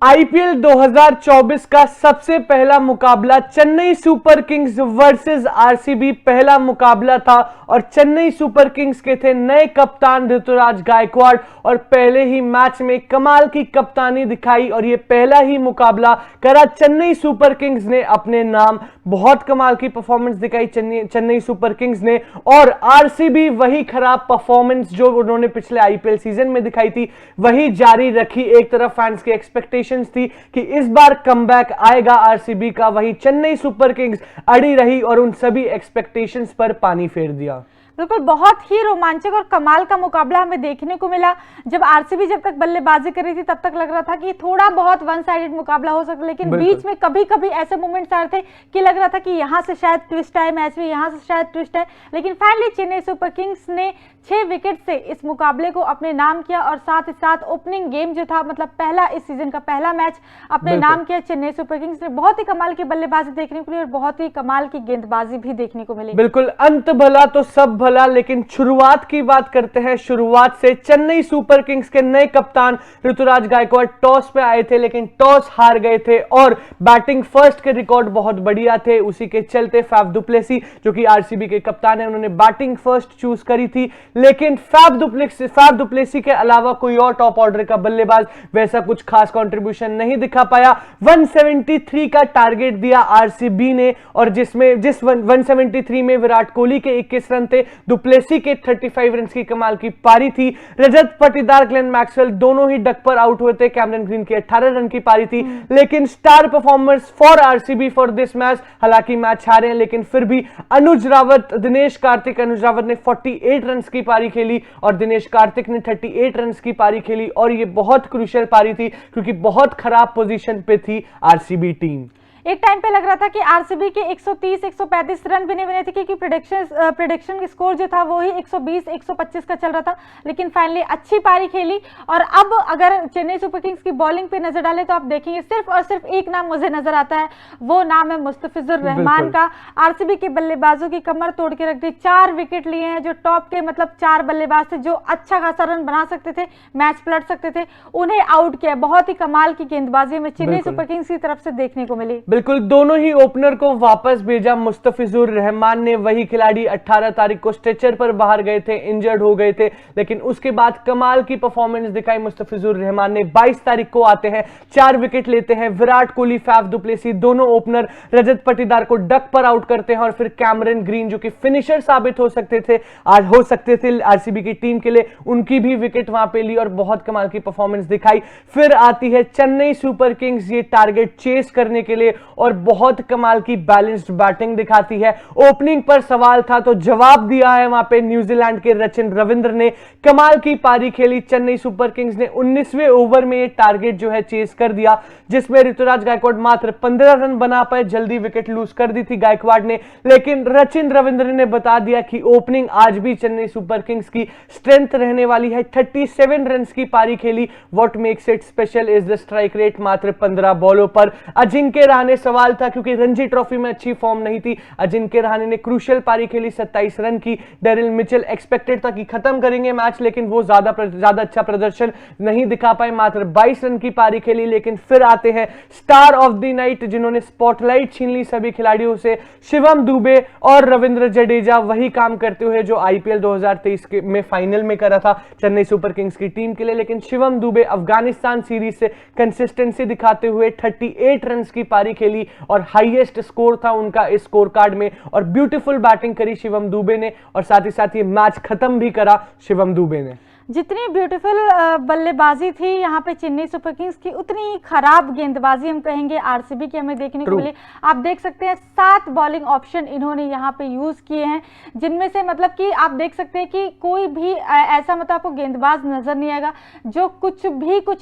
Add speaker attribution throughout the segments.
Speaker 1: IPL 2024 का सबसे पहला मुकाबला Chennai super Kings versus RCB पहला मुकाबला था और चेन्नई सुपर किंग्स के थे नए कप्तान ऋतुराज गायकवाड़ और पहले ही मैच में कमाल की कप्तानी दिखाई और ये पहला ही मुकाबला करा चेन्नई सुपर किंग्स ने अपने नाम। बहुत कमाल की परफॉर्मेंस दिखाई चेन्नई सुपर किंग्स ने और आरसीबी वही खराब परफॉर्मेंस जो उन्होंने पिछले आईपीएल सीजन में दिखाई थी वही जारी रखी। एक तरफ फैंस की एक्सपेक्टेशंस थी कि इस बार कमबैक आएगा आरसीबी का, वही चेन्नई सुपर किंग्स अड़ी रही और उन सभी एक्सपेक्टेशंस पर पानी फेर दिया।
Speaker 2: बिल्कुल, बहुत ही रोमांचक और कमाल का मुकाबला हमें देखने को मिला। जब आरसीबी जब तक बल्लेबाजी कर रही थी तब तक लग रहा था कि थोड़ा बहुत वन साइडेड मुकाबला हो सकता है, लेकिन बीच में कभी कभी ऐसे मोमेंट्स आ रहे थे कि लग रहा था कि यहां से शायद ट्विस्ट आए मैच में, यहां से शायद ट्विस्ट आए, लेकिन फाइनली चेन्नई सुपर किंग्स ने 6 विकेट से इस मुकाबले को अपने नाम किया और साथ ही साथ ओपनिंग गेम जो था, मतलब पहला इस सीजन का पहला मैच अपने नाम किया चेन्नई सुपर किंग्स ने। बहुत ही कमाल की बल्लेबाजी देखने को मिली और बहुत ही कमाल की गेंदबाजी भी देखने को मिली।
Speaker 1: बिल्कुल, अंत भला तो सब भला, लेकिन शुरुआत की बात करते हैं। शुरुआत से चेन्नई सुपर किंग्स के नए कप्तान ऋतुराज गायकवाड़ टॉस पे आए थे लेकिन टॉस हार गए थे और बैटिंग फर्स्ट के रिकॉर्ड बहुत बढ़िया थे। उसी के चलते फैफ डुप्लेसी जो कि आरसीबी के कप्तान है उन्होंने बैटिंग फर्स्ट चूज करी थी, लेकिन फैफ डुप्लेसी के अलावा कोई और टॉप ऑर्डर का बल्लेबाज वैसा कुछ खास कंट्रीब्यूशन नहीं दिखा पाया। 173 का टारगेट दिया आरसीबी ने और जिस 173 में विराट कोहली के 21 रन थे, डुप्लेसी के 35 रन की कमाल की पारी थी। रजत पाटीदार, ग्लेन मैक्सवेल दोनों ही डक पर आउट हुए थे। कैमरन ग्रीन की 18 रन की पारी थी, लेकिन star performers for RCB for this match, हालांकि मैच हारे हैं लेकिन फिर भी अनुज रावत ने 48 रन की पारी खेली और दिनेश कार्तिक ने 38 रन की पारी खेली और ये बहुत क्रूशियल पारी थी क्योंकि बहुत खराब पोजीशन पे थी आरसीबी टीम।
Speaker 2: एक टाइम पे लग रहा था कि आरसीबी के 130-135 रन भी नहीं बने थे क्योंकि प्रेडिक्शन स्कोर जो था वो ही 120-125 का चल रहा था, लेकिन फाइनली अच्छी पारी खेली। और अब अगर चेन्नई सुपर किंग्स की बॉलिंग पे नजर डालें तो आप देखेंगे सिर्फ और सिर्फ एक नाम मुझे नजर आता है, वो नाम है मुस्तफिजुर रहमान का। आरसीबी के बल्लेबाजों की कमर तोड़ के रख दी। 4 विकेट लिए हैं। जो टॉप के मतलब 4 बल्लेबाज थे जो अच्छा खासा रन बना सकते थे, मैच पलट सकते थे, उन्हें आउट किया। बहुत ही कमाल की गेंदबाजी हमें चेन्नई सुपर किंग्स की तरफ से देखने को मिली।
Speaker 1: बिल्कुल, दोनों ही ओपनर को वापस भेजा। मुस्तफिजुर रहमान ने, वही खिलाड़ी 18 तारीख को स्ट्रेचर पर बाहर गए थे, इंजर्ड हो गए थे, लेकिन उसके बाद कमाल की परफॉर्मेंस दिखाई मुस्तफिजुर रहमान ने। 22 तारीख को आते हैं, 4 विकेट लेते हैं। विराट कोहली, फैफ डुप्लेसी दोनों ओपनर रजत पाटीदार को डक पर आउट करते हैं और फिर कैमरन ग्रीन जो कि फिनिशर साबित हो सकते थे आरसीबी की टीम के लिए, उनकी भी विकेट वहां पे ली और बहुत कमाल की परफॉर्मेंस दिखाई। फिर आती है चेन्नई सुपर किंग्स ये टारगेट चेस करने के लिए और बहुत कमाल की बैलेंस्ड बैटिंग दिखाती है। ओपनिंग पर सवाल था तो जवाब दिया है वहां पे न्यूजीलैंड के रचिन रविंद्र ने। कमाल की पारी खेली चेन्नई सुपर किंग्स ने। 19वें ओवर में ये टारगेट जो है चेस कर दिया जिसमें ऋतुराज गायकवाड़ मात्र 15 रन बना पाए। जल्दी विकेट लूज कर दी थी गायकवाड़ ने, लेकिन रचिन रविंद्र ने बता दिया कि ओपनिंग आज भी चेन्नई सुपर किंग्स की स्ट्रेंथ रहने वाली है। 37 रन की पारी खेली। What makes it special is the strike rate, मात्र 15 बॉलों पर। अजिंक्य रहाणे सवाल था क्योंकि रणजी ट्रॉफी में अच्छी फॉर्म नहीं थी। अजिंक्य रहाणे ने क्रूशियल पारी खेली 27 रन की। डेरिल मिचेल एक्सपेक्टेड था कि खत्म करेंगे मैच, लेकिन वो ज्यादा अच्छा प्रदर्शन नहीं दिखा पाए, मात्र 22 रन की पारी खेली। लेकिन फिर आते हैं स्टार ऑफ द नाइट जिन्होंने स्पॉटलाइट छीन ली सभी खिलाड़ियों से, शिवम दुबे और रविंद्र जडेजा। वही काम करते हुए जो आईपीएल 2023 में फाइनल में करा था चेन्नई सुपर किंग्स की टीम के लिए, लेकिन शिवम दुबे अफगानिस्तान सीरीज से कंसिस्टेंसी दिखाते हुए 38 रन की पारी खेली और हाईएस्ट स्कोर था उनका इस स्कोर कार्ड में और ब्यूटीफुल बैटिंग करी शिवम दुबे ने और साथ ही साथ ये मैच खत्म भी करा शिवम दुबे ने।
Speaker 2: जितनी ब्यूटीफुल बल्लेबाजी थी यहाँ पे चेन्नई सुपर किंग्स की, उतनी ही खराब गेंदबाजी हम कहेंगे आरसीबी की हमें देखने को मिली। आप देख सकते हैं 7 बॉलिंग ऑप्शन इन्होंने यहाँ पे यूज किए हैं, जिनमें से मतलब कि आप देख सकते हैं कि कोई भी ऐसा मतलब आपको गेंदबाज नजर नहीं आएगा जो कुछ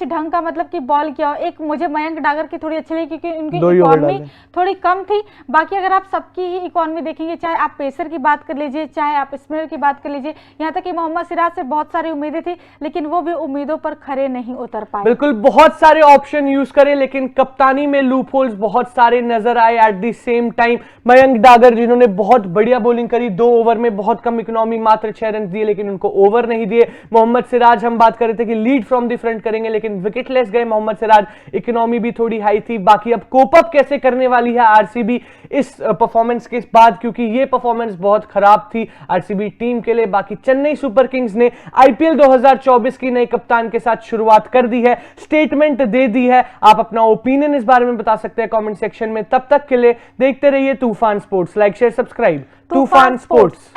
Speaker 2: ढंग का मतलब कि बॉल किया हो। एक मुझे मयंक डागर की थोड़ी अच्छी लगी क्योंकि उनकी इकॉनमी थोड़ी कम थी। बाकी अगर आप सबकी ही इकॉनमी देखेंगे, चाहे आप पेसर की बात कर लीजिए, चाहे आप स्पिनर की बात कर लीजिए, यहाँ तक कि मोहम्मद सिराज से बहुत सारी उम्मीदें मिली थी, लेकिन वो भी उम्मीदों पर खरे नहीं उतर पाए।
Speaker 1: बिल्कुल, बहुत सारे ऑप्शन यूज करे लेकिन कप्तानी में लूप होल्स बहुत सारे नजर आए। At the same time Mayank Dagar जिन्होंने बहुत बढ़िया बॉलिंग करी, 2 ओवर में बहुत कम इकोनॉमी, मात्र 6 रन दिए लेकिन उनको ओवर नहीं दिए। मोहम्मद सिराज, हम बात कर रहे थे कि लीड फ्रॉम द फ्रंट करेंगे लेकिन विकेटलेस गए मोहम्मद सिराज, इकोनॉमी भी थोड़ी हाई थी। बाकी अब कोप अप कैसे करने वाली है आरसीबी इस परफॉर्मेंस के बाद, क्योंकि ये परफॉर्मेंस बहुत खराब थी आरसीबी टीम के लिए। बाकी चेन्नई सुपर किंग्स ने आईपीएल 2024 की नए कप्तान के साथ शुरुआत कर दी है, स्टेटमेंट दे दी है। आप अपना ओपिनियन इस बारे में बता सकते हैं कमेंट सेक्शन में। तब तक के लिए देखते रहिए तूफान स्पोर्ट्स। Like share subscribe. तूफान स्पोर्ट्स।